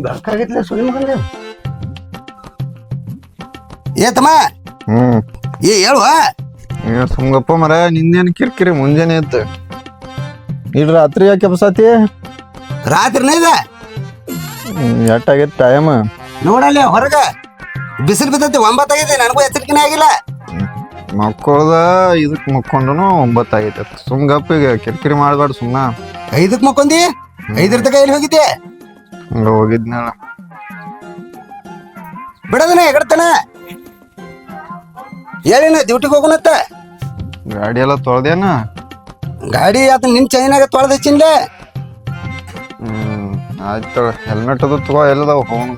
ಬೇಕಾಗಿತ್ಲೆ ಸುಳಿ ಮಗಂದೆ ಏತಮ್ಮ ಏ ಹೇಳುವ ಸುಮ್ಗಪ್ಪ ಮರ ನಿನ್ನೇನು ಕಿರಿಕಿರಿ ಮುಂಜಾನೆ ಇತ್ತು ಈಗ ರಾತ್ರಿ ಯಾಕೆ ಬಸಾತಿ ರಾತ್ರಿನೇ ಇದೆ ಎಷ್ಟಾಗೈತಿ ಟೈಮ್ ನೋಡಲ್ಲಿ ಹೊರಗ ಬಿಸಿಲು ಬಿದ್ದೈತಿ 9 ಆಗೈತಿ ನನಗೂ ಎಚ್ಚರಿಕೆನೇ ಆಗಿಲ್ಲ ಮಕ್ಕಳ್ದ ಇದಕ್ ಮಕ್ಕೊಂಡನು 9 ಆಗೈತೆ ಸುಮ್ಗಪ್ಪ ಈಗ ಕಿರಿಕಿರಿ ಮಾಡ್ಬಾರ್ದು ಸುಮ್ನ 5ಕ್ಕೆ ಮಕ್ಕೊಂದಿ 5 ತಕ ಎಲ್ಲಿ ಹೋಗಿದ್ದೆ ಹಂಗ ಹೋಗಿದ್ನಲ್ಲ ಬಿಡದನ ಎಗಡ್ತಾನ ಹೇಳಿನ ಡ್ಯೂಟಿಗೆ ಹೋಗೋಣತ್ತ ಗಾಡಿ ಎಲ್ಲ ತೊಳ್ದೇನ ಗಾಡಿ ಆತ ನಿನ್ ಚೈನಾಗ ತೊಳೆದ ಹೆಚ್ಚಿನ್ಲೆ ಆಯ್ತು ಹೆಲ್ಮೆಟ್ ಅದು ತಗೋ ಎಲ್ಲದಾವ ಹೋಗೋಣ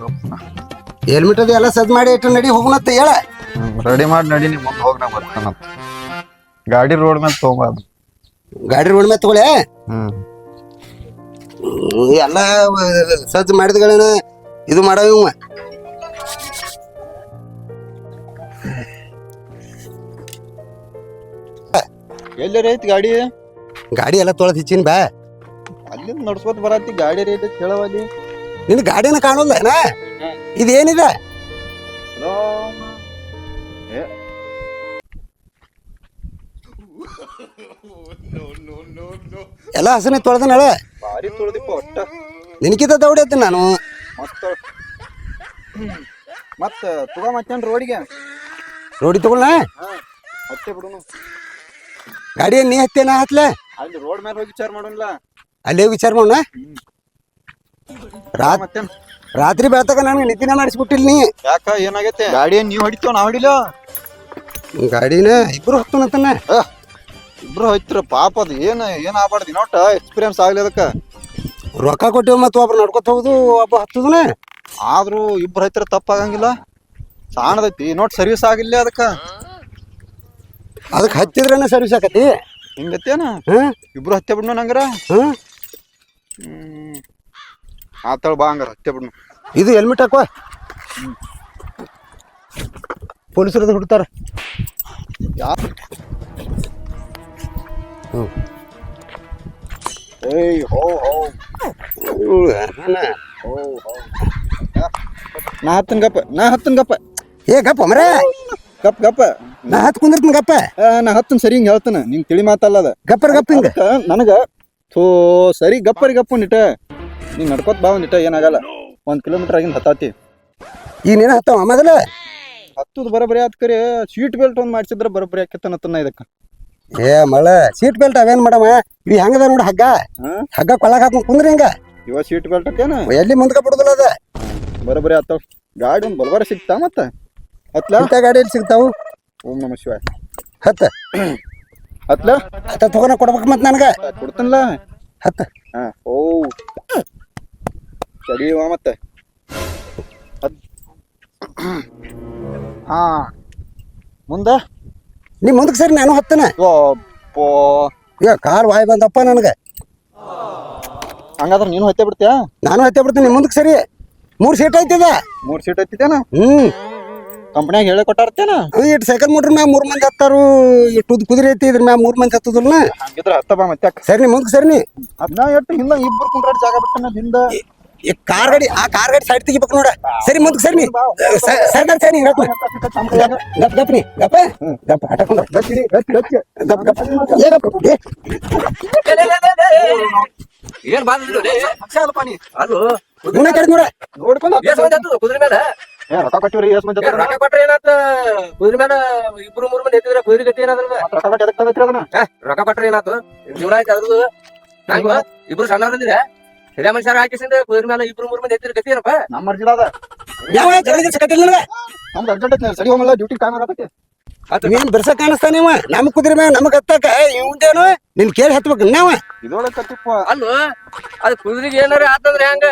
ಹೆಲ್ಮೆಟ್ ಅದು ಎಲ್ಲ ಸದ್ ಮಾಡಿ ಇಟ್ಟು ನಡಿ ಹೋಗೋಣತ್ತ ಹೇಳ ರೆಡಿ ಮಾಡಿ ನಡಿ ನೀ ಮುಂದೆ ಹೋಗಿ ನಾ ಬರ್ತಾನಂತ ಗಾಡಿ ರೋಡ್ ಮೇಲೆ ತಗೋಬಾರ್ದು ಗಾಡಿ ರೋಡ್ ಮೇಲೆ ತಗೊಳೆ ಎಲ್ಲ ಸಜ್ಜು ಮಾಡಿದಗಳೇನ ಇದು ಮಾಡವ ಇವ ಎಲ್ಲಿ ಐತಿ ಗಾಡಿ ಗಾಡಿ ಎಲ್ಲ ತೊಳೆದ ಹೆಚ್ಚಿನ ಬಾ ಅಲ್ಲಿಂದ ನಡ್ಸ್ಕೊತ ಬರತ್ತಿ ಗಾಡಿ ರೇಟ್ ಕೇಳವಲ್ಲಿ ನಿನ್ ಗಾಡಿನ ಕಾಣೋಲ್ಲ ಇದೇನಿದೆ ಎಲ್ಲ ಹಸನೆ ತೊಳೆದನಳ ಭಾರಿ ತೊಳ್ದಿಪ್ಪ ಒಟ್ಟ ನಿನಕಿತ ದೌಡಿ ಐತಿ ನಾನು ಮತ್ತ ತಗೋ ಮತ್ತೇನ್ ರೋಡಿಗೆ ರೋಡಿ ತಗೊಳ್ಳ ಹತ್ತೆ ಬಿಡುನು ಗಾಡಿ ನೀ ಹತ್ತೆ ನಾ ಹತ್ಲೆ ಅಲ್ಲಿ ರೋಡ್ ಮೇಲೆ ಹೋಗಿ ವಿಚಾರ ಮಾಡೋಣ ಅಲ್ಲೇ ವಿಚಾರ ಮಾಡೋಣ ಮತ್ತೇನ್ ರಾತ್ರಿ ಬೆಳತಕ ನನಗೆ ನಿದ್ದಿನ ಮಾಡಿಸ್ಬಿಟ್ಟಿಲ್ ನೀ ಯಾಕ ಏನಾಗೈತೆ ಗಾಡಿ ನೀವ್ ಹೊಡಿತೇವ ನಾ ಹೊಡಿಲ ಗಾಡಿನ ಇಬ್ರು ಹತ್ತನತನ ಇಬ್ರು ಹೋಯ್ತಿರ ಪಾಪ ಅದು ಏನ್ ಆಗ್ಬಾರ್ದು ನೋಟ ಎಕ್ಸ್ಪೀರಿಯನ್ಸ್ ಆಗ್ಲಿ ಅದಕ್ಕ ರೊಕ್ಕ ಕೊಟ್ಟಿವ್ ಮತ್ತ ಒಬ್ರು ನಡ್ಕೊತ ಹೋಗುದು ಒಬ್ಬ ಹತ್ತದನ ಆದ್ರೂ ಇಬ್ರು ಹತ್ತಿರ ತಪ್ಪಾಗಂಗಿಲ್ಲ ಸಾಣದೈತಿ ನೋಟ್ ಸರ್ವಿಸ್ ಆಗಿಲ್ಲ ಅದಕ್ಕೆ ಹತ್ತಿದ್ರನ ಸರ್ವಿಸ್ ಆಕತಿ ಹಿಂಗತ್ತೇನ ಇಬ್ರು ಹತ್ತೆ ಬಿಡ್ನು ನಂಗರ ಆತಳ ಬಾ ಹಂಗಾರ ಹತ್ತೆ ಬಿಡ್ನು ಇದು ಹೆಲ್ಮೆಟ್ ಹಾಕೋ ಪೊಲೀಸರದು ಹುಡ್ತಾರ ಏಯ್ ಹೋ ಹೋ ನಾ ಹತ್ತನ್ ಗಪ್ಪ ಏ ಗಪ್ಪ ಮರ ಗಪ್ಪ ನಾ ಹತ್ ಕುಂದಿರ್ತೀನಿ ಗಪ್ಪ ನಾ ಹತ್ತನ್ ಸರಿ ಹಿಂಗ ಹೇಳ್ತಾನ ನಿಂಗ್ ತಿಳಿ ಮಾತಲ್ಲದ ಗಪ್ಪರ್ ಗಪ್ಪ ಹಿಂಗ ನನಗ ಥೋ ಸರಿ ಗಪ್ಪರಿ ಗಪ್ಪ ನಿಟ ನೀನ್ ನಡ್ಕೋತ ಬಾ ನಿಟ ಏನಾಗಲ್ಲ 1 ಕಿಲೋಮೀಟರ್ ಆಗಿಂದ ಹತ್ತಾತಿ ಈಗ ನೀನ ಹತ್ತವ ಮೊದಲ ಹತ್ತದ ಬರಬರಿ ಆತ್ ಕರೆ ಸೀಟ್ ಬೆಲ್ಟ್ ಒಂದ್ ಮಾಡ್ಸಿದ್ರ ಬರಬರಿ ಆಕತ್ತನತ್ತನ್ನ ಇದಕ್ಕ ಏ ಮಳ ಸೀಟ್ ಬೆಲ್ಟ್ ಅವೇನ್ ಮಾಡಮ್ಮ ಇವ್ ಹೆಂಗದ ನೋಡ ಹಗ್ಗ ಕೊಳಗ ಹಾಕೊಂಡ್ ಕುಂದ್ರಿ ಹಿಂಗ ಇವ ಸೀಟ್ ಬೆಲ್ಟ್ ಅತ್ತೇನ ಎಲ್ಲಿ ಮುಂದ್ಕ ಬಿಡುದಿಲ್ಲ ಅದ ಬರಬರಿ ಆತಾವ ಗಾಡಿ ಒಂದ್ ಬರಬರ ಸಿಗ್ತಾ ಮತ್ತ ಹತ್ಲ ಗಾಡಿ ಎಲ್ಲಿ ಸಿಗ್ತಾವು ಓಂ ನಮ ಶಿವಾಯ ಹತ್ತ ಹತ್ಲ ಹತ್ತ ತಗೋನ ಕೊಡ್ಬೇಕು ಮತ್ ನನಗ ಕೊಡ್ತನಲ್ಲ ಹತ್ತ ಓ ಸರಿವಾ ಮತ್ತೆ ಹಾ ಮುಂದ ನೀ ಮುಂದಕ್ಕೆ ಸರಿ ನಾನು ಹತ್ತನ ಈಗ ಕಾಲ್ ವಾಯ್ ಬಂದಪ್ಪ ನನಗ ಹಂಗಾದ್ರ ನೀನು ಹತ್ತೆ ಬಿಡ್ತೀಯ ನಾನು ಹತ್ತೆ ಬಿಡ್ತೀನಿ ಮುಂದಕ್ಕೆ ಸರಿ 3 ಸೀಟ್ ಐತಿದ 3 ಸೀಟ್ ಐತಿದೇನ ಕಂಪ್ನಿಯಾಗ ಹೇಳಿ ಕೊಟ್ಟಾರ್ತೇನ ಇಟ್ ಸೈಕಲ್ ಮೋಟ್ರ್ ಮ್ಯಾಗ 3 ಮಂದಿ ಹತ್ತಾರು ಇಟ್ಟು ಕುದುರೆ ಐತಿ ಇದ್ರ ಮ್ಯಾಗ 3 ಮಂದಿ ಹತ್ತದಲ್ಲ ಹಂಗಿದ್ರ ಹತ್ತ ಬಾ ಮತ್ತೆ ಸರಿ ನೀ ಮುಂದಕ್ಕೆ ಸರಿ ನೀ ಅದನ್ನ ಎಟ್ಟು ಹಿಂದ ಇಬ್ಬರು ಕುಂಡ್ರಾಡ್ ಜಾಗ ಬಿಟ್ಟನ ಹಿಂದ ಕಾರ್ ಗಾಡಿ ಸೈಡ್ ತೆಗಿಬೇಕು ನೋಡ ಸರಿ ಮುಂದಕ್ಕೆ ಸರಿ ನೀ ಸರಿ ಗಪ್ಪ ಗಪ್ಪ ಹಟಕೊಂಡ ಏನ್ ಬಾಂದ್ರೆ ಕುದುರೆ ಮೇಲೆ ರೊಕ್ಕ ಕೊಟ್ಟಿವ್ರಿ ರೊಕ್ಕ ಕೊಟ್ರೆ ಏನಾತ ಕುದುರೆ ಮೇಲೆ 2-3 ಮಂದಿ ಎತ್ತಿದ್ರ ಕುದುರೆ ಗಟ್ಟಿ ಏನಾದ್ರ ರೊಕ್ಕ ಕೊಟ್ರೆ ಏನಾತು ಜೀವನ ಆಯ್ತು ಅದ್ರದ್ದು ಹಂಗ ಇಬ್ರು ಸಣ್ಣವ್ರಂದಿರ ಹಿರಿಯ ಮನುಷ್ಯರ ಹಾಕಿಸಿಂದ ಕುದುರೆ ಮೇಲೆ 2-3 ಮಂದಿ ಎತ್ತಿದ್ರ ಗಟ್ಟಿ ಏನಪ್ಪ ನಮ್ಮ ಮರ್ಜಿಲ ಅದ ನಮ್ದು ಅರ್ಜೆಂಟ್ ಐತಿ ಸರಿ ಹೋಗಲ್ಲ ಡ್ಯೂಟಿ ಟೈಮ್ ಆಗತ್ತೆ ನೀನ್ ಬಿರ್ಸ ಕಾಣಿಸ್ತಾ ನೀವ ನಮ್ ಕುದುರೆ ಮ್ಯಾಗ ನಮಗ್ ಹತ್ತಕ ಇವಂದೇನು ನಿನ್ ಕೇಳಿ ಹತ್ಬೇಕು ನಾವ ಇದೊಳಗೆ ಕತ್ತಿಪ್ಪ ಅಲ್ವ ಅದ್ ಕುದುರೆಗೆ ಏನಾರ ಆತಂದ್ರೆ ಹೆಂಗ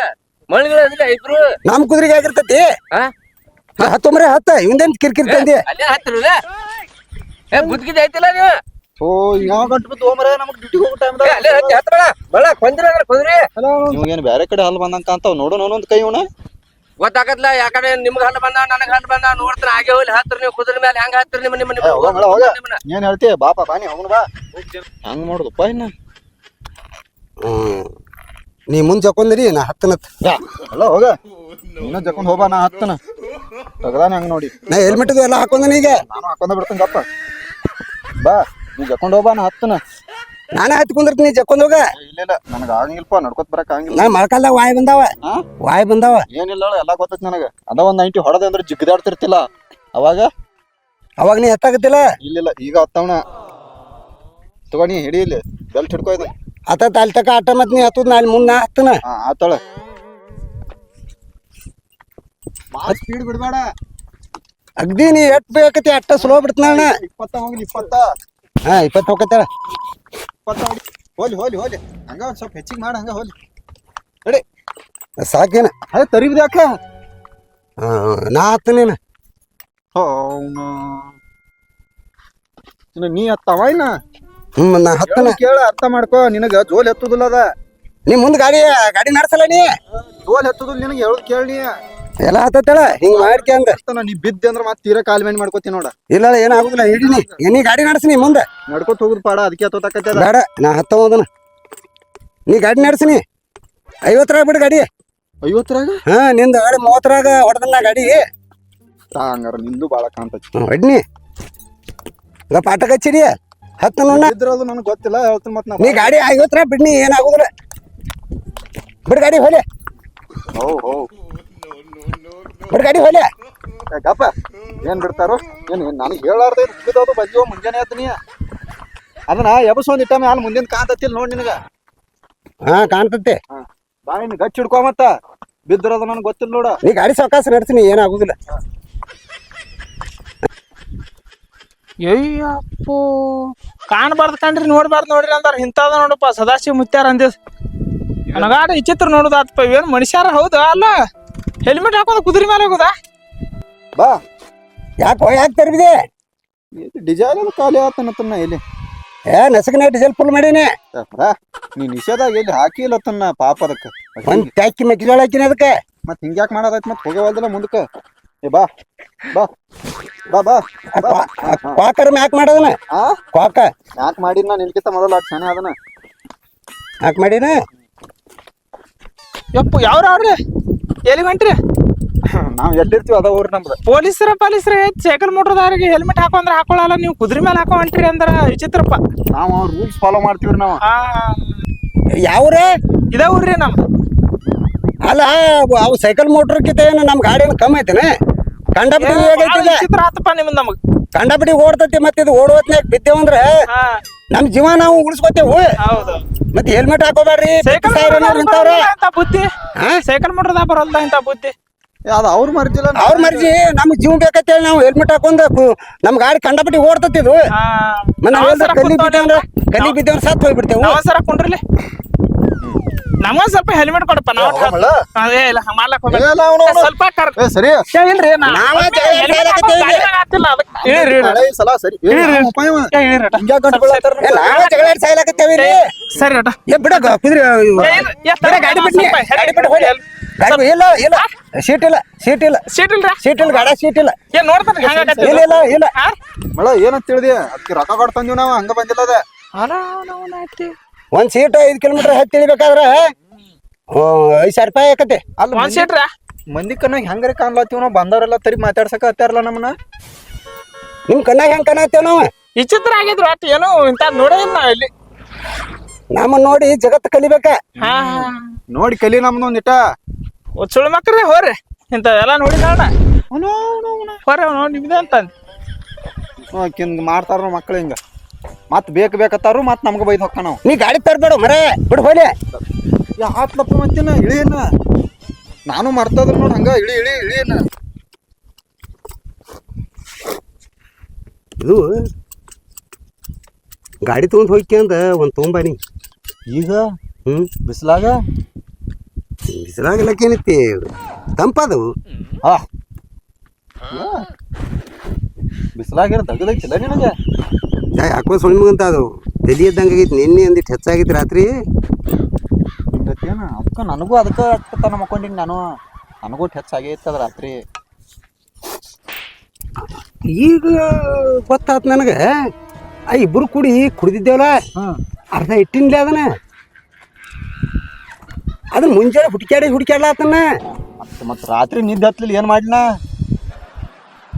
ಮಳಿಗಳ ಇಬ್ರು ನಮ್ ಕುದುರೆಗೆ ಆಗಿರ್ತತಿ ಹತ್ತೊಂಬ್ರೆ ಹತ್ತ ಇವಂದೇನ್ ಕಿರ್ಕಿರ್ ತಂದಿ ಅಲ್ಲೇ ಹತ್ತಿರ ಬುದ್ಕಿದ ಐತಿಲ್ಲ ನೀವು ಓ ಯಾವ ಗಂಟು ಬಿದ್ದು ಹೋಮರ ನಮಗ್ ಡ್ಯೂಟಿ ಹೋಗೋ ಟೈಮ್ ಅಲ್ಲೇ ಹತ್ತ ಬೇಡ ಬಳ ಕೊಂದಿರ ಕುದುರೆ ನಿಮ್ಗೇನು ಬೇರೆ ಕಡೆ ಹಲ್ ಬಂದಂತ ಅಂತಾವ್ ನೋಡು ಒಂದೊಂದ್ ಕೈ ಇವನ ಗೊತ್ತಾಗತ್ಲ ಯಾಕಡೆ ನಿಮ್ಗೆ ಹಲ್ಲು ಬಂದ ನನಗ್ ಹಲ್ಲು ಬಂದ ನೋಡ್ತಾನ ಹಾಗೆ ಹೋಗ್ಲಿ ಹತ್ತಿರ ನೀವು ಕುದುರೆ ಮೇಲೆ ಹೆಂಗ ಹತ್ತಿರ ನಿಮ್ಮ ಏನ್ ಹೇಳ್ತೀಯ ಬಾಪ ಬಾನಿ ಹೋಗೋಣ ಬಾ ಹಂಗ ಮಾಡುದಪ್ಪ ಇನ್ನ ನೀ ಮುಂದೆ ಜಕ್ಕೊಂದ್ರಿ ನಾ ಹತ್ತನತ್ ಅಲ್ಲ ಹೋಗ ನೀನು ಜಕ್ಕೊಂಡ್ ಹೋಗ ನಾ ಹತ್ತನ ತಗದಾನ ಹಂಗ ನೋಡಿ ನಾ ಹೆಲ್ಮೆಟ್ ಎಲ್ಲ ಹಾಕೊಂಡನ ಈಗ ನಾನು ಹಾಕೊಂಡ ಬಿಡ್ತೀನಿ ಗಪ್ಪ ಬಾ ನೀ ಜಕ್ಕೊಂಡ್ ಹೋಗ ನಾ ಹತ್ತನ ನಾನೇ ಹತ್ತಿ ಕುಂದಿರ್ತೀನಿ ಜಕ್ಕೊಂಡ್ ಹೋಗ ಇಲ್ಲ ನನಗ ಆಗಂಗಿಲ್ಪ ನಡ್ಕೊತ್ ಬರಕ್ ಆಗಂಗಿಲ್ಲ ನಾ ಮೊಳಕಾಲ್ದಾಗ ವಾಯ್ ಬಂದಾವ ವಾಯ್ ಬಂದಾವ ಏನಿಲ್ಲ ಎಲ್ಲ ಗೊತ್ತೈತಿ ನನಗ ಅದ ಒಂದ್ 90 ಹೊಡೆದೆ ಅಂದ್ರೆ ಜಿಗ್ದಾಡ್ತಿರ್ತಿಲ್ಲ ಅವಾಗ ಅವಾಗ ನೀ ಹತ್ತಾಗತ್ತಿಲ್ಲ ಇಲ್ಲ ಈಗ ಹತ್ತವಣ ತಗೊಂಡಿ ಹಿಡಿ ಇಲ್ಲಿ ಬೆಲ್ಟ್ ಹಿಡ್ಕೊ ಇದು ಹತ್ತ ಅಲ್ಲಿ ತಕ ಆಟ ಮತ್ ನೀ ಹತ್ತದ ನಾ ಅಲ್ಲಿ ಮುಂದೆ ನಾ ಹತ್ತನ ಆತಳ ಮಾಸ್ ಸ್ಪೀಡ್ ಬಿಡ್ಬೇಡ ಅಗ್ದಿ ನೀ ಎಟ್ ಬೇಕತಿ ಅಟ್ಟ ಸ್ಲೋ ಬಿಡ್ತಾನ 20 ಹೋಗ್ಲಿ 20 20 ಹೋಗತ್ತಾಳ 20 ಹೋಲಿ ಹಂಗ ಒಂದ್ ಸ್ವಲ್ಪ ಹೆಚ್ಚಿಗೆ ಮಾಡ ಹಂಗ ಹೋಲಿ ರೆಡಿ ಸಾಕೇನ ಅದೇ ತರಿಬಿದ ಯಾಕ ನಾ ಹತ್ತನೇನ ನೀ ಹತ್ತವ ಇನ್ನ ನಾ ಹತ್ತನ ಕೇಳ ಅರ್ಥ ಮಾಡ್ಕೋ ನಿನಗ ಜೋಲ್ ಎತ್ತುದಿಲ್ಲ ಅದ ನೀ ಮುಂದ್ ಗಾಡಿ ನಡ್ಸಲ್ಲ ನೀ ಜೋಲ್ ಎತ್ತುದಿಲ್ಲ ನಿನಗೆ ಹೇಳುದ್ ಕೇಳಿ ಎಲ್ಲ ಹತ್ತಳ ಹಿಂಗ್ ಮಾಡ್ಕೆ ಅಂದ ನೀ ಬಿದ್ದೆ ಅಂದ್ರ ಮತ್ ತೀರಾ ಕಾಲ್ ಮೇಲೆ ಮಾಡ್ಕೋತಿ ನೋಡ ಇಲ್ಲ ಏನಾಗುದಿಲ್ಲ ಹಿಡಿನಿ ನೀ ಗಾಡಿ ನಡ್ಸಿ ನೀ ಮುಂದೆ ನಡ್ಕೋತ ಹೋಗುದ್ ಪಾಡ ಅದಕ್ಕೆ ಹತ್ತೋತಕ್ಕೈತೆ ಬೇಡ ನಾ ಹತ್ತವದನ ನೀ ಗಾಡಿ ನಡ್ಸಿನಿ 50 ಬಿಡು ಗಾಡಿ 50ರಾಗ ನಿಂದ ಗಾಡಿ 30ರಾಗ ಹೊಡೆದನ್ನ ಗಾಡಿ ಹಂಗಾರ ನಿಂದು ಬಾಳ ಕಾಣ್ತೈತಿ ಹೊಡ್ನಿ ಈಗ ಪಾಠ ಕಚ್ಚಿರಿ ಹತ್ತು ನೋಡ ಇದ್ರದು ನನಗೆ ಗೊತ್ತಿಲ್ಲ ಹೇಳ್ತೀನಿ ಮತ್ ನಾ ನೀ ಗಾಡಿ 50 ಬಿಡ್ನಿ ಏನಾಗುದಿಲ್ಲ ಬಿಡು ಗಾಡಿ ಹೋಲೆ ಬಿಡು ಗಾಡಿ ಹೋಲೆ ಗಪ್ಪ ಏನ್ ಬಿಡ್ತಾರೋ ಏನ್ ನನಗೆ ಹೇಳಾರ್ದೆ ಬಿದ್ದೋದು ಬಂದಿವ ಮುಂಜಾನೆ ಆಯ್ತು ಅದನ್ನ ಎಬಸೊಂದ್ ಇಟ್ಟ ಮ್ಯಾಲ ಮುಂದಿನ ಕಾಂತತಿಲ್ ನೋಡ್ ನಿನಗ ಕಾಣ್ತತೆ ಬಾ ಇನ್ನು ಗಚ್ಚಿ ಹಿಡ್ಕೊ ಮತ್ತ ಬಿದ್ದಿರೋದು ನನಗೆ ಗೊತ್ತಿಲ್ಲ ನೋಡ ನೀ ಗಾಡಿ ಸಾವಕಾಶ ನಡ್ಸಿನಿ ಏನಾಗುದಿಲ್ಲ ಅಯ್ಯಪ್ಪೋ ಕಾಣಬಾರ್ದು ಕಂಡ್ರಿ ನೋಡ್ಬಾರ್ದು ನೋಡ್ರಿ ಅಂತಾರ ಇಂಥದ ನೋಡಪ್ಪ ಸದಾಶಿವ ಮುತ್ಯಾರ ಅಂದಿದ್ ನನಗಾಡ ವಿಚಿತ್ರ ನೋಡುದಾತಪ್ಪ ಇವೇನು ಮನುಷ್ಯಾರ ಹೌದಾ ಅಲ್ಲ ಹೆಲ್ಮೆಟ್ ಹಾಕೋದು ಕುದುರೆ ಮೇಲೆ ಹೋಗುದಾ ಬಾ ಯಾಕೆ ತರ್ಬಿದೆ ಡಿಸೈಲ್ ಅದು ಖಾಲಿ ಆತನತನ್ನ ಇಲ್ಲಿ ನಸಕನ ಡೀಸೆಲ್ ಫುಲ್ ಮಾಡೀನಿ ನೀ ನಿಷೇಧಾಗ ಎಲ್ಲಿ ಹಾಕಿಲ್ಲತನ್ನ ಪಾಪ ಅದಕ್ಕೆ ಒಂದ್ ಟ್ಯಾಕಿ ಮೆಕ್ಕಿಜೋಳ ಹಾಕಿನಿ ಅದಕ್ಕೆ ಮತ್ ಹಿಂಗ್ಯಾಕ್ ಮಾಡೋದೈತ್ ಮತ್ ಹೋಗವಲ್ದಲ್ಲ ಮುಂದಕ್ಕೆ ಏ ಬಾ ಬಾ ಬಾ ಬಾ ಕ್ವಾಕರ್ ಮ್ಯಾಕ್ ಮಾಡೋದನ ಕ್ವಾಕ ಯಾಕೆ ಮಾಡಿನ ನಿನ್ಕಿಂತ ಮೊದಲು ಅಟ್ ಶಾನೆ ಅದನ್ನ ಯಾಕೆ ಮಾಡೀನ ಯಪ್ಪು ಯಾವ್ರಿ ಎಲ್ಲಿ ಹೊಂಟ್ರಿ ನಾವ್ ಎಲ್ಲಿರ್ತೀವಿ ಅದ ಊರ್ ನಮ್ದು ಪೊಲೀಸರ ಸೈಕಲ್ ಮೋಟರ್ದಾರಿಗೆ ಹೆಲ್ಮೆಟ್ ಹಾಕೊಂಡ್ರೆ ಹಾಕೊಳ್ಳಲ್ಲ ನೀವು ಕುದುರೆ ಮೇಲೆ ಹಾಕೋ ಹೊಂಟ್ರಿ ಅಂದ್ರ ವಿಚಿತ್ರಪ್ಪ ನಾವು ರೂಲ್ಸ್ ಫಾಲೋ ಮಾಡ್ತೀವ್ರಿ ನಾವು ಯಾವ್ರ ಇದೇ ಊರ್ರಿ ನಮ್ದು ಅಲ್ಲ ಅವು ಸೈಕಲ್ ಮೋಟರ್ಕಿಂತ ಏನು ನಮ್ ಗಾಡಿ ಏನು ಕಮ್ಮಿ ಐತೇನ ಕಂಡಪಟ್ಟಿ ವಿಚಿತ್ರ ಆತಪ್ಪ ನಿಮ್ದು ನಮಗ್ ಕಂಡಪಟ್ಟಿ ಓಡ್ತತಿ ಮತ್ತೆ ಇದು ಓಡುವತ್ನಾಗ ಬಿದ್ದೇವಂದ್ರ ನಮ್ ಜೀವ ನಾವು ಉಳಿಸ್ಕೊತೇವು ಹೌದು ಮತ್ತೆ ಹೆಲ್ಮೆಟ್ ಹಾಕೋಬೇಡ್ರಿ ಬುದ್ಧಿ ಸೈಕಲ್ ಮೋಟರ್ದ ಬರಲ್ದ ಇಂತ ಬುದ್ಧಿ ಅದು ಅವ್ರ ಮರ್ಜಿಲ್ಲ ಅವ್ರ ಮರ್ಜಿ ನಮ್ ಜೀವ ಬೇಕಂತೇಳಿ ನಾವು ಹೆಲ್ಮೆಟ್ ಹಾಕೊಂಡ್ ನಮ್ ಗಾಡಿ ಕಂಡಪಟ್ಟಿ ಓಡ್ತತಿ ಇದು ಕಲಿ ಬಿದ್ದೇವ್ರ ಸತ್ ಹೋಗ್ಬಿಡ್ತೇವೆ ಸರ ಕುಂಡ್ರಲಿ ನಮಗ ಸ್ವಲ್ಪ ಹೆಲ್ಮೆಟ್ ಕೊಡಪ್ಪ ನಾವು ಸ್ವಲ್ಪ ಸರಿ ಇಲ್ರಿ ಸಲ ಸರಿ ಸರಿ ಬಿಡ ಕುದ್ರಿ ಗಾಡಿ ಬಿಟ್ನಿ ಗಾಡಿ ಬಿಟ್ಟು ಹೋಗಿ ಇಲ್ಲ ಸೀಟ್ ಇಲ್ಲ ಸೀಟ್ ಇಲ್ಲ ಗಾಡಿ ಸೀಟ್ ಇಲ್ಲ ಏನ್ ನೋಡ್ತಾನೆ ಇಲ್ಲ ಮಳ ಏನಂತ ತಿಳಿದಿ ಅದಕ್ಕೆ ರೊಕ್ಕ ಕೊಡ್ತಂದಿವ್ ನಾವು ಹಂಗ ಬಂದಿಲ್ಲ ಅದ ಒಂದ್ ಸೀಟ್ 5 ಕಿಲೋಮೀಟರ್ ಹತ್ತಿ ಇಳಿಬೇಕಾದ್ರ 5,000 ರೂಪಾಯಿ ಆಕತಿ ಅಲ್ಲ ಒಂದ್ ಸೀಟ್ರ ಮಂದಿ ಕಣ್ಣಾಗ ಹೆಂಗಾರ ಕಾಣ್ಲತ್ತೀವ್ ನಾವು ಬಂದವರೆಲ್ಲ ತರಿ ಮಾತಾಡ್ಸಕ ಹತ್ತಾರಲ್ಲ ನಮ್ಮನ್ನ ನಿಮ್ ಕಣ್ಣಾಗ ಹೆಂಗ್ ಕಾಣತ್ತೇವ್ ನಾವು ವಿಚಿತ್ರ ಆಗಿದ್ರು ಅಟ್ ಏನೋ ಇಂತ ನೋಡೇ ಇಲ್ಲ ನಾವ್ ಇಲ್ಲಿ ನಮ್ಮ ನೋಡಿ ಜಗತ್ತು ಕಲಿಬೇಕ ನೋಡಿ ಕಲಿ ನಮ್ದೊಂದ್ ಇಟ ಸುಳ್ಳು ಮಕ್ರೆ ಹೋರಿ ಇಂಥವೆಲ್ಲ ನೋಡಿ ನೋಡ ಹೊರ ನೋಡಿ ನಿಮ್ದೆ ಅಂತ ಹಿಂಗ್ ಮಾಡ್ತಾರ ಮಕ್ಳು ಹಿಂಗ ಮತ್ ಬೇಕತ್ತಾರು ಮತ್ ನಮ್ಗ ಬೈದ್ ಹೊಕ್ಕ ನಾವು ನೀ ಗಾಡಿ ತರ್ಬೇಡ ಮರೇ ಬಿಡು ಹೋಲಿ ಆತ್ಲಪ್ಪ ಮತ್ತಿನ ಇಳಿಯನ್ನ ನಾನು ಮರ್ತದ್ರ ನೋಡ್ ಹಂಗ ಇಳಿಯನ್ನ ಇದು ಗಾಡಿ ತಗೊಂಡ್ ಹೋಗಿ ಅಂದ ಒಂದ್ ತೊಗೊಂಬಾನಿ ಈಗ ಬಿಸ್ಲಾಗ ಬಿಸಿಲಾಗಲಕ್ಕೇನೈತಿ ತಂಪದವು ಬಿಸ್ಲಾಗಿರ ತಗದೈತಿಲ್ಲ ನಿನಗೆ ಯಾಕೋ ಸುಳ್ಮಗಂತ ಅದು ತಲಿ ಇದ್ದಂಗೆ ಆಗೈತಿ ನಿನ್ನೆ ಅಂದಿಟ್ಟು ಹೆಚ್ಚಾಗೈತಿ ರಾತ್ರಿ ಹಿಂಗತ್ತೇನ ಅದಕ್ಕೆ ನನಗೂ ಅದಕ್ಕೆ ಹತ್ತನ ಮಕ್ಕೊಂಡಿನಿ ನನಗೂ ಹೆಚ್ಚಾಗೈತಿ ಅದ ರಾತ್ರಿ ಈಗ ಗೊತ್ತಾತ್ ನನಗೆ ಇಬ್ರು ಕುಡಿದಿದ್ದೇವಲ್ಲ ಅರ್ಧ ಇಟ್ಟಿನ್ಲೇ ಅದನ್ನ ಅದನ್ನ ಮುಂಜಾನೆ ಹುಡುಕ್ಯಾಡ್ಲಾತನ. ಮತ್ ರಾತ್ರಿ ನಿದ್ದೆ ಹತ್ಲಿಲ್ಲ ಏನ್ ಮಾಡ್ಲಿನ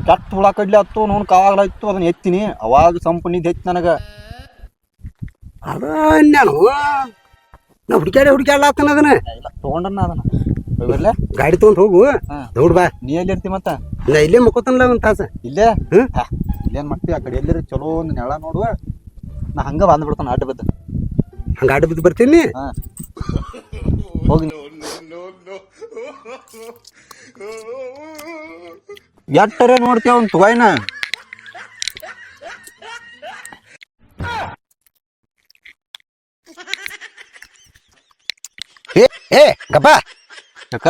ಕೆಟ್ಟ ಹುಳ ಕಡ್ಲಿ ಹತ್ತು ನೋನ್ ಕಾವಾಗ್ಲಾಯ್ತು ಅದನ್ನ ಎತ್ತೀನಿ ಅವಾಗ ಸಂಪು ನಿದ್ದೆ ಹತ್ತಿ ನನಗ. ಅದ ನಾನು ನಾ ಹುಡುಕ್ಯಾಡ್ಲಾತನ ಅದನ್ನ. ಇಲ್ಲ ತಗೊಂಡನ್ನ ಅದನ್ನ ಬರ್ಲೆ ಗಾಡಿ ತಗೊಂಡ್ ಹೋಗು. ದೌಡ್ ಬಾ. ನೀ ಎಲ್ಲಿ ಇರ್ತಿ ಮತ್ತ? ನಾ ಇಲ್ಲೇ ಮಕ್ಕೋತನಲ್ಲ ಒಂದ್ ತಾಸ. ಇಲ್ಲೇ ಇಲ್ಲೇನ್ ಮಾಡ್ತಿ ಆ ಕಡೆ ಎಲ್ಲಿರ ಚಲೋ ಒಂದು ನೆಳ ನೋಡುವ. ನಾ ಹಂಗ ಬಂದ್ಬಿಡ್ತಾನ ಅಡ್ಡ ಬಿದ್ದ. ಹಂಗ ಅಡ್ಡ ಬಿದ್ದು ಬರ್ತೀನಿ. ಹೋಗಿ ಎಟ್ಟರೆ ನೋಡ್ತೀವ ಅವ್ನ ತುಗಾಯ್ನ. ಏ ಗಪ್ಪ ಯಾಕ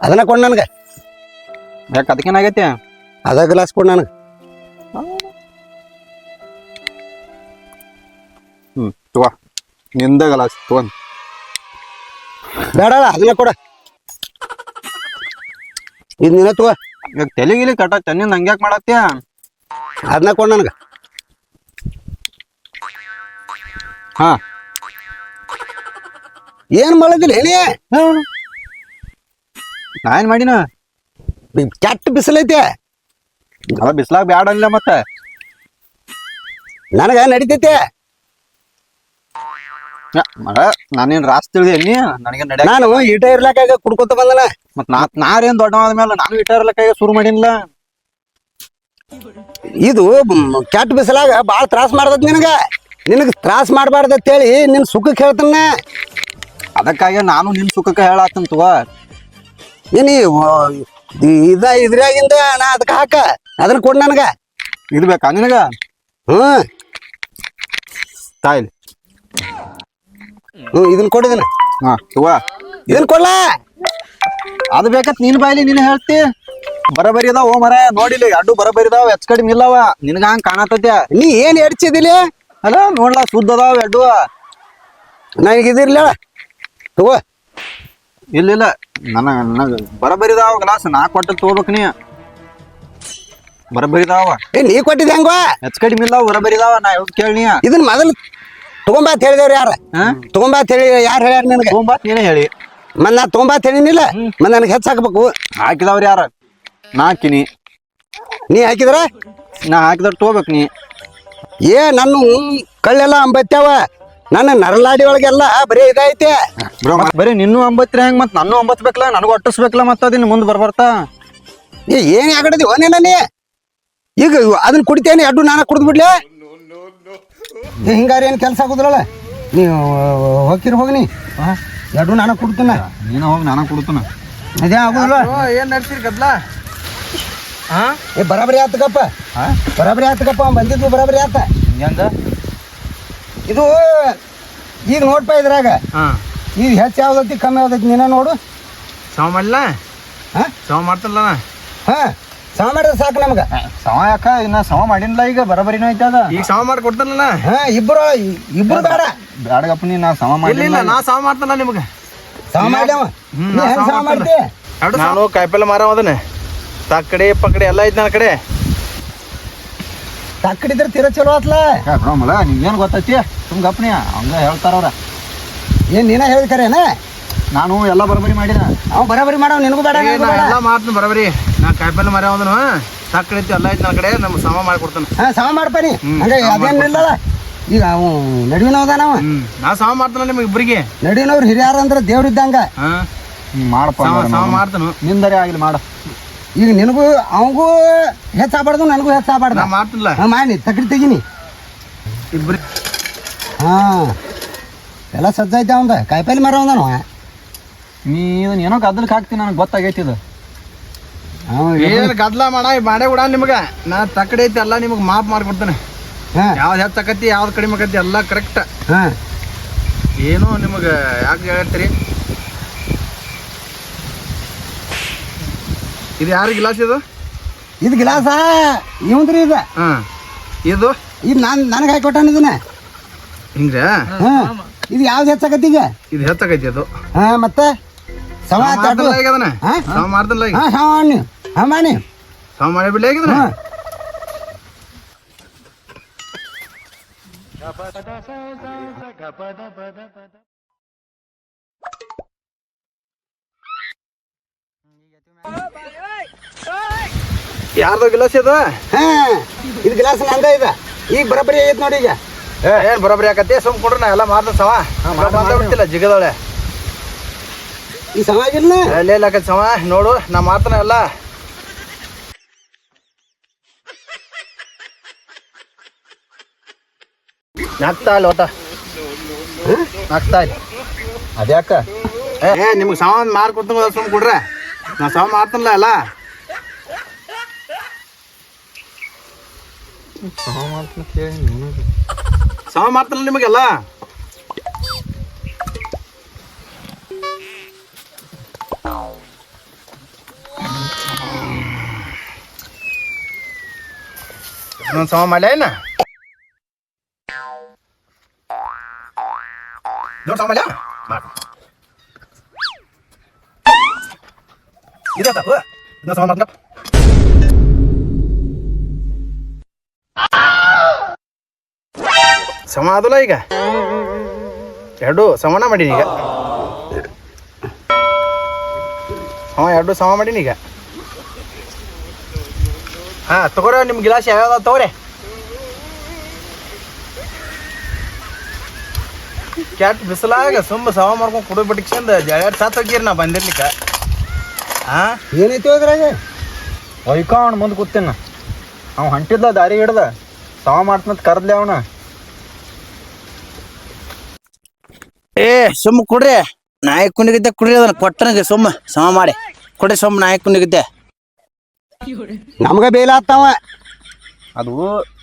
ಅದನ್ನ ಕೊಡ್ ನನ್ಗ. ಯಾಕ ಅದಕ್ಕೇನಾಗೈತಿ? ಅದ ಗ್ಲಾಸ್ ಕೊಡ್ ನನಗ. ತುವಾ ನಿಂದ ಗಲಾಸ್ ತಗೊಂಡ್ ಬೇಡ ಅದನ್ನ ಕೊಡ. ಇದ್ ನೀನ ತಗೋ. ಈಗ ತೆಲಿಗಿಲಿ ಕಟ್ಟ ಚೆನ್ನಿಂದ ಹಂಗ್ಯಾಕ್ ಮಾಡತ್ತೀಯ? ಅದನ್ನ ಕೊಡ್ ನನಗ. ಹಾ ಏನ್ ಮಾಡೋದಿಲ್ಲ ಏನೇ? ನಾ ಏನ್ ಮಾಡಿನ? ಕೆಟ್ಟ ಬಿಸಿಲೈತೆ. ಅದ ಬಿಸ್ಲಾಗ ಬ್ಯಾಡ ಅಲ್ಲ ಮತ್ತ ನನಗ ನಡಿತೈತೆ. ಮಗ ನಾನೇನ್ ರಾಸ್ ತಿಳಿದಿ ನೀ ನನಗೆ ನಡ್ಯಾಕ. ನಾನು ಈಟ ಇರ್ಲಾಕಾಗ ಕುಡ್ಕೊತ ಬಂದನ. ಮತ್ ನಾರೇನ್ ದೊಡ್ಡವಾದ ಮೇಲೆ ನಾನು ಇಟ್ಟಾರ್ಲಕ್ಕಾಗ ಶುರು ಮಾಡಿನ್ಲ. ಇದು ಕೆಟ್ಟ ಬಿಸಿಲಾಗ ಬಾಳ ತ್ರಾಸ ಮಾಡ್ದತ್ ನಿನಗ ತ್ರಾಸ ಮಾಡ್ಬಾರ್ದತ್ತೇಳಿ ನಿನ್ ಸುಖಕ್ಕೆ ಹೇಳ್ತಾನ. ಅದಕ್ಕಾಗಿ ನಾನು ನಿನ್ ಸುಖಕ್ಕೆ ಹೇಳಾತನ್ ತುವ. ಏನಿ ಇದ್ರಾಗಿಂದ ನಾ ಅದಕ್ಕೆ ಹಾಕ ಅದನ್ನ ಕೊಡ್ ನನಗ. ಇದು ಬೇಕಾ ನಿನಗ? ತಾಯಿಲ್ ಇದನ್ನ ಕೊಡಿದನ. ಹಾ ತುವ ಇದನ್ನ ಕೊಡ್ಲ. ಅದು ಬೇಕತ್ ನೀನ್ ಬಾಯ್ಲಿ ನೀನ್ ಹೇಳ್ತಿ. ಬರಬರಿ ಅದಾವ ಓ ಮರ ನೋಡಿಲಿ ಅಡ್ಡು ಬರಬರಿ ಅದಾವ ಹೆಚ್ಚ ಕಡಿಮೆ ಇಲ್ಲವ. ನಿನಗ ಹಂಗ ಕಾಣತೈತ್ಯ. ನೀ ಏನ್ ಎಡ್ಚಿದಿಲ್ಲ ಅಲ್ಲ ನೋಡ್ಲಾ ಸುದ್ದ ಅದಾವ ಎಡ್ಡು. ನನಗೆ ಇದಿರ್ಲ ತಗೋ. ಇಲ್ಲ ನನಗ ಬರಬರಿದಾವ ಗ್ಲಾಸ್ ನಾ ಕೊಟ್ಟ ತಗೋಬೇಕ್ ನೀ. ಬರಬರಿದಾವ. ನೀ ಕೊಟ್ಟಿದ್ದೆ ಹೆಂಗ? ಹೆಚ್ಚ ಕಡಿಮೆ ಇಲ್ಲ ಬರಬರಿದಾವ. ನಾ ಹೇಳೋದ್ ಕೇಳಿ. ಇದನ್ನ ಮೊದಲು ತಗೊಂಬಾತ್ ಹೇಳಿದವ್ರು ಯಾರ? ತಗೊಂಬಾತ್ ಹೇಳಿ ಯಾರು ಹೇಳ್ಯಾರ ನಿನಗೆ? ತಗೊಂಬಾತ್ ನೀನೇ ಹೇಳಿ. ಮತ್ ನಾ ತಗೊಂಬಾತ್ ಹೇಳಿನಿಲ್ಲ. ಮತ್ ನನಗೆ ಹೆಚ್ಚು ಹಾಕ್ಬೇಕು. ಹಾಕಿದವ್ರು ಯಾರ? ನಾ ಹಾಕಿನಿ. ನೀ ಹಾಕಿದ್ರ? ನಾ ಹಾಕಿದವ್ರು ತಗೋಬೇಕ್ ನೀ. ನನ್ನ ಕಳ್ಳೆಲ್ಲ ಅಂಬತ್ಯಾವ. ನನ್ನ ನರಲಾಡಿ ಒಳಗೆಲ್ಲ ಬರೀ ಇದೈತೆ. ಬರೀ ನಿನ್ನೂ ಅಂಬತ್ರಿ ಹೆಂಗ್ ಮತ್ ನನ್ನೂ ಅಂಬತ್ಬೇಕಲ್ಲ ನನಗೂ ಅಟ್ಟಿಸ್ಬೇಕಲ್ಲ ಮತ್ತ ಅದಿನ್ ಮುಂದ್ ಬರ್ಬರ್ತಾ. ಏನ್ ಯಾಕಡದಿ ಓನೇನ ನೀ? ಈಗ ಅದನ್ನ ಕುಡಿತೇನೆ ಅಡ್ಡು ನಾನ ಕುಡ್ದು ಬಿಡ್ಲಿ. ಹಿಂಗಾರ ಏನ್ ಕೆಲಸ ಆಗುದಿಲ್ಲ. ನೀವು ಹೋಗಿರ್ ಹೋಗಿ ನೀ ಅಡ್ಡು ನಾನ ಕುಡ್ತನ. ನೀನ ಹೋಗಿ ನಾನ ಕುಡ್ತನ. ಅದೇ ಆಗುದಿಲ್ಲ. ಏನ್ ನಡ್ಸಿರಿ ಗದ್ಲ? ಬರಾಬರಿ ಆತಕಪ್ಪ. ಬರಾಬರಿ ಆತಕಪ್ಪ. ಬಂದಿದ್ದು ಬರಾಬರಿ ಆತ. ಹೆಂಗ ಇದು ಈಗ ನೋಡ್ಪ ಇದ್ರಾಗ ಈಗ ಹೆಚ್ಚು ಯಾವ್ದೈತಿ ಕಮ್ಮಿ ಯಾವ್ದೈತಿ ನೀನ ನೋಡು. ಸಮ ಮಾಡ್ಲ? ಸಮ ಮಾಡ್ತಲ್ಲ. ಸಮ ಮಾಡಿದ್ರೆ ಸಾಕು ನಮ್ಗ. ಸಮ ಯಾಕ ಇನ್ನ ಸಮ ಮಾಡಿನ್ಲ. ಈಗ ಬರಬರಿನೂ ಐತ ಅದ. ಈಗ ಸಮ ಮಾಡಿ ಕೊಡ್ತಾನಲ್ಲ. ಇಬ್ರು ಬೇಡ ಬ್ಯಾಡಗಪ್ಪ ನೀ. ನಾ ಸಮ ಮಾಡಿ ನಾ ಸಮ ಮಾಡ್ತಾನ ನಿಮ್ಗ. ಸಮ ಮಾಡ್ಯಾವ. ಸಮ ಮಾಡ್ತಿ? ನಾನು ಕಾಯಿಪಲ್ಲೆ ಮಾರವ ಅದನ್ನ ತಕ್ಕಡೆ ಪಕ್ಕಡೆ ಎಲ್ಲ ಐತಿ ನನ್ನ ಕಡೆ. ತಕ್ಕಡಿದ್ರೆ ತೀರ ಚಲೋ ಆತ್ಲ. ಬ್ರಹ್ಮಲ ನಿಂಗೇನು ಗೊತ್ತೈತಿ? ಸುಮ್ ಗಪ್ನಿ ಹಂಗ ಹೇಳ್ತಾರವ್ರ. ಏನ್ ನೀನ ಹೇಳ್ಕರೇನ? ನಾನು ಎಲ್ಲ ಬರಬರಿ ಮಾಡಿದ. ಅವ್ ಬರಾಬರಿ ಮಾಡವ್ ನಿನಗೂ ಬೇಡ. ಎಲ್ಲ ಮಾಡ್ತೀನಿ ಬರಬರಿ. ನಾ ಕಾಯಿಪಲ್ಲೆ ಮಾರವ ಅದನ್ನು ತಕ್ಕಡೆ ಐತಿ ಎಲ್ಲ ಐತಿ ನನ್ನ ಕಡೆ. ನಮ್ಗೆ ಸಮ ಮಾಡಿ ಕೊಡ್ತಾನ. ಸಮ ಮಾಡ್ಪ ನೀ. ಹಂಗ ಅದೇನಿಲ್ಲ. ಈಗ ಅವು ನಡುವಿನವದಾನವ. ನಾ ಸಮ ಮಾಡ್ತಾನ ನಿಮ್ಗೆ ಇಬ್ಬರಿಗೆ. ನಡುವಿನವ್ರು ಹಿರಿಯಾರ ಅಂದ್ರೆ ದೇವ್ರಿದ್ದಂಗ. ಮಾಡಪ್ಪ ಸಮ ಮಾಡ್ತಾನು. ನಿಂದರೇ ಆಗ್ಲಿ ಮಾಡ. ಈಗ ನಿನಗೂ ಅವಂಗೂ ಹೆಚ್ಚಾಗ್ಬಾರ್ದು ನನಗೂ ಹೆಚ್ಚಾಗ್ಬಾರ್ದು. ನಾ ಮಾಡ್ತಿಲ್ಲ. ಮಾಡಿ ತಕ್ಕಡಿ ತೆಗಿನಿ ಇಬ್ರಿ. ಎಲ್ಲ ಸಜ್ಜೈತೆ ಅವಂದ ಕಾಯಿಪಲ್ಲೆ ಮರ ಅವಂದನವ. ನೀ ಇದನ್ನ ಏನೋ ಗದ್ದಲಕ್ಕೆ ಹಾಕ್ತೀನಿ ನನಗೆ ಗೊತ್ತಾಗೈತಿ ಇದು. ಏನ್ ಗದ್ಲ ಮಾಡೇ ಬಿಡ ನಿಮ್ಗ. ನಾ ತಕ್ಕಡೆ ಐತಿ ಎಲ್ಲ ನಿಮ್ಗೆ ಮಾಪ್ ಮಾಡ್ಕೊಡ್ತಾನೆ. ಯಾವ್ದು ಹೆಚ್ಚಾಕತಿ ಯಾವ್ದು ಕಡಿಮೆ ಆಕತಿ ಎಲ್ಲ ಕರೆಕ್ಟ್. ಏನು ನಿಮಗೆ ಯಾಕೆ ಹೇಳ್ತೀರಿ? ಇದು ಯಾರು ಗಿಲಾಸ್ ಇದು? ಇದು ಗಿಲಾಸ ಇವಂದ್ರಿ ಇದು. ಇದು ಇದು ನನಗೆ ಹಾಕೊಟ್ಟಾನ ಇದನ್ನ. ಹಿಂಗ ಇದು ಯಾವ್ದು ಹೆಚ್ಚಾಕತಿ ಈಗ? ಇದು ಹೆಚ್ಚಾಕೈತಿ ಅದು. ಮತ್ತೆ ಸಮ ಅದನ್ನ ಸಮ ಮಾಡ್ದಲ್ಲ ಈಗ. ಮಾಡಿ ಸಮ ಮಾಡಿ ಬಿಡ್ಲಿ ಆಗಿದ್ರೆ ಯಾರ್ದೋ ಗಿಲಾಸ್ ಇದು ಹಾ ಇದು ಗ್ಲಾಸ್ ನಂದ ಇದ ಈಗ ಬರಬರಿ ಐತ್ ನೋಡಿ ಈಗ ಏನ್ ಬರೋಬ್ರಿ ಆಕತಿ ಸುಮ್ ಕೊಡ್ರಿ ನಾ ಎಲ್ಲ ಮಾರ್ದ ಸಮ ಮಾತಾಡ್ತಿಲ್ಲ ಜಿಗದೊಳೆ ಈ ಸಮಾಜಿಲ್ಲ ಅಲ್ಲೇ ಆಕತಿ ಸಮ ನೋಡು ನಾ ಮಾತನ ಎಲ್ಲ ನಾಕ್ತಾ ಇಲ್ಲ ಒಟ್ಟ ನಾಕ್ತಾ ಇಲ್ಲ ಅದ್ಯಾಕ ಏ ನಿಮ್ಗೆ ಸಾಮಾನು ಮಾರ್ಕೊತ ಸುಮ್ ಕೊಡ್ರೆ ನಾ ಸಾಮಾನು ಮಾರ್ತನಲ್ಲ ಎಲ್ಲ ಸಾಮಾನು ಮಾರ್ತನಲ್ಲ ನಿಮಗೆಲ್ಲ ಇನ್ನೊಂದು ಸಮ ಮಾಡ್ಯ ಏನ ದೊಡ್ಡ ಸಮ ಮಾಡ್ಯ ಇದ ತಪ್ಪು ಇನ್ನೊಂದು ಸಮ ಮಾಡ್ಲಪ್ಪ ಸಮ ಅದಲ್ಲ ಈಗ ಎರಡು ಸಮಾನ ಮಾಡೀನಿ ಈಗ ಎರಡು ಸಮ ಮಾಡೀನಿ ಈಗ ಹಾ ತಗೋರ ನಿಮ್ ಗಿಲಾಸ್ ಯಾವ್ಯಾವ ತಗೋರೆ ಕ್ಯಾಟ್ ಬಿಸಿಲಾಗ ಸುಮ್ಮ ಸಮ ಮಾಡ್ಕೊಂಡು ಕುಡಿದು ಬಿಟ್ಟು ಚಂದ ಎರಡು ಸಾತ್ ಹೋಗಿರಿ ನಾ ಬಂದಿರ್ಲಿಕ್ಕ ಹಾ ಏನೈತಿ ಅದ್ರಾಗ ಒಯ್ಕೊಂಡು ಮುಂದೆ ಕೂತೇನ ಅವ್ ಹೊಂಟಿದ್ದ ದಾರಿ ಹಿಡ್ದ ಸಮ ಮಾಡ್ತಂತ ಕರ್ದ್ಲೆ ಅವನ ಏ ಸುಮ್ಮ ಕುಡ್ರಿ ನಾಯಿ ಕುಣಿಗಿದ್ದೆ ಕುಡ್ರಿ ಅದನ್ನ ಕೊಟ್ಟನಿಗೆ ಸುಮ್ಮ ಸಮ ಮಾಡಿ ಕೊಡ್ರಿ ಸುಮ್ಮ ನಾಯಿ ಕುಣಿಗಿದ್ದೆ ನಮ್ಗ ಬೇಲ ಆತ್ತಾವ ಅದು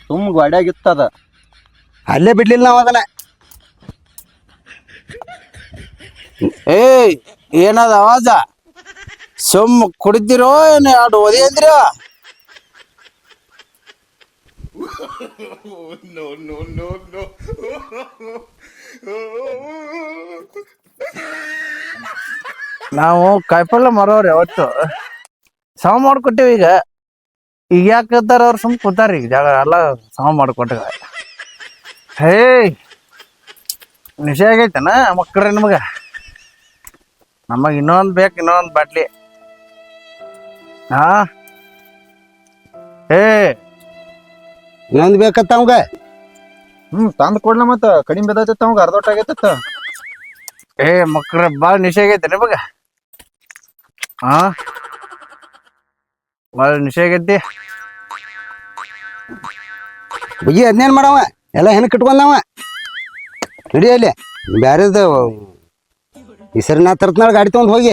ಸುಮ್ ಗಾಡ್ಯಾಗಿತ್ತದ ಅಲ್ಲೇ ಬಿಡ್ಲಿಲ್ಲ ನಾವ್ ಅದನ್ನ ಏಯ್ ಏನದ ಆವಾಜ ಸುಮ್ಮ ಕುಡಿದಿರೋ ಏನು ಎರಡು ಒದಿ ಅಂದಿರೋ ನಾವು ಕಾಯಿಪಲ್ಲೆ ಮರೋರಿ ಅವತ್ತು ಸಮ ಮಾಡ್ಕೊಟ್ಟೇವಿ ಈಗ ಯಾಕತ್ತಾರ ಅವ್ರು ಸುಮ್ ಕೂತಾರ ಈಗ ಜಾಗ ಎಲ್ಲ ಸಮ ಮಾಡ್ಕೊಟ್ಟ ಹೇ ನಿಶೆ ಆಗೈತನ ಮಕ್ಕಳ್ರಿ ನಿಮಗ ನಮಗ ಇನ್ನೊಂದ್ ಬೇಕು ಇನ್ನೊಂದ್ ಬಾಟ್ಲಿ ಹಾ ಏ ಇನ್ನೊಂದ್ ಬೇಕತ್ತ ಅವಂಗ ತಂದ್ ಕೊಡ್ಲ ಮತ್ತ ಕಡಿಮೆ ಬೆದೈತತ್ತ ಅವಾಗ ಅರ್ಧೊಟ್ಟ ಆಗೈತತ್ತ ಏ ಮಕ್ಕಳ ಬಾಳ ನಿಶೆ ಆಗೈತೆ ನಿಮಗ ಹಾ ಬಾಳ ನಿಶೆ ಆಗೈತಿ ಬುಜ್ಜಿ ಅದ್ನೇನ್ ಮಾಡವ ಎಲ್ಲ ಹೆಣ್ ಕಟ್ಕೊಂಡವ ಹಿಡಿಯಲ್ಲಿ ಬ್ಯಾರೆದ ಹೆಸರಿನ ತರ್ತನಾಳ ಗಾಡಿ ತಗೊಂಡ್ ಹೋಗಿ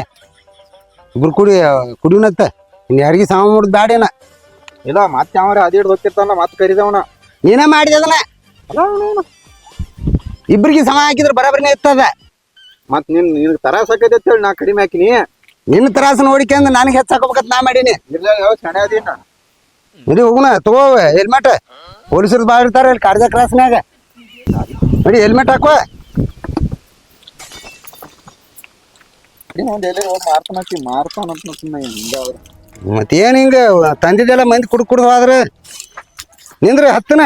ಇಬ್ರು ಕುಡಿನತ್ತ ಇನ್ ಯಾರಿಗಿ ಸಮ ಮಾಡುದ್ ಬ್ಯಾಡೇನ ಇಲ್ಲ ಮತ್ತೆ ಯಾವ ಅದಿ ಹಿಡ್ದು ಹೋಗ್ತಿರ್ತಾನ ಮತ್ತೆ ಕರಿದವನ ನೀನ ಮಾಡಿದ ಅದನ್ನ ಇಬ್ರಿಗೆ ಸಮ ಹಾಕಿದ್ರೆ ಬರಾಬರಿನೇ ಇರ್ತದ ಮತ್ ನಿನ್ ತರಾಸ ಆಕೈತಿ ಅಂತ ಹೇಳಿ ನಾ ಕಡಿಮೆ ಹಾಕಿನಿ ನಿನ್ನ ತ್ರಾಸ ನೋಡಿಕೆಂದ್ ನನಗೆ ಹೆಚ್ಚಾಕೋಬೇಕಂತ ನಾ ಮಾಡೀನಿ ಇಲ್ಲ ಯಾವ ಸೆಣೆ ಅದೀನ ನಡಿ ಹೋಗುಣ ತಗೋ ಹೆಲ್ಮೆಟ್ ಪೊಲೀಸರು ಬಾಳ ಇರ್ತಾರ ಇಲ್ಲಿ ಕಾಡ್ಜಾ ಕ್ರಾಸ್ನ್ಯಾಗ ನಡಿ ಹೆಲ್ಮೆಟ್ ಹಾಕೋ ಒಂದ್ ಎಲ್ಲಿ ಹೋಗಿ ಮಾರ್ತಾನಕಿ ಮಾರ್ತಾನಂತ ಮತ್ತೇನ್ ಹಿಂಗ ತಂದಿದ್ದೆಲ್ಲ ಮಂದಿ ಕುಡ್ದು ಹೋದ್ರ ನಿಂದ್ರ ಹತ್ತನ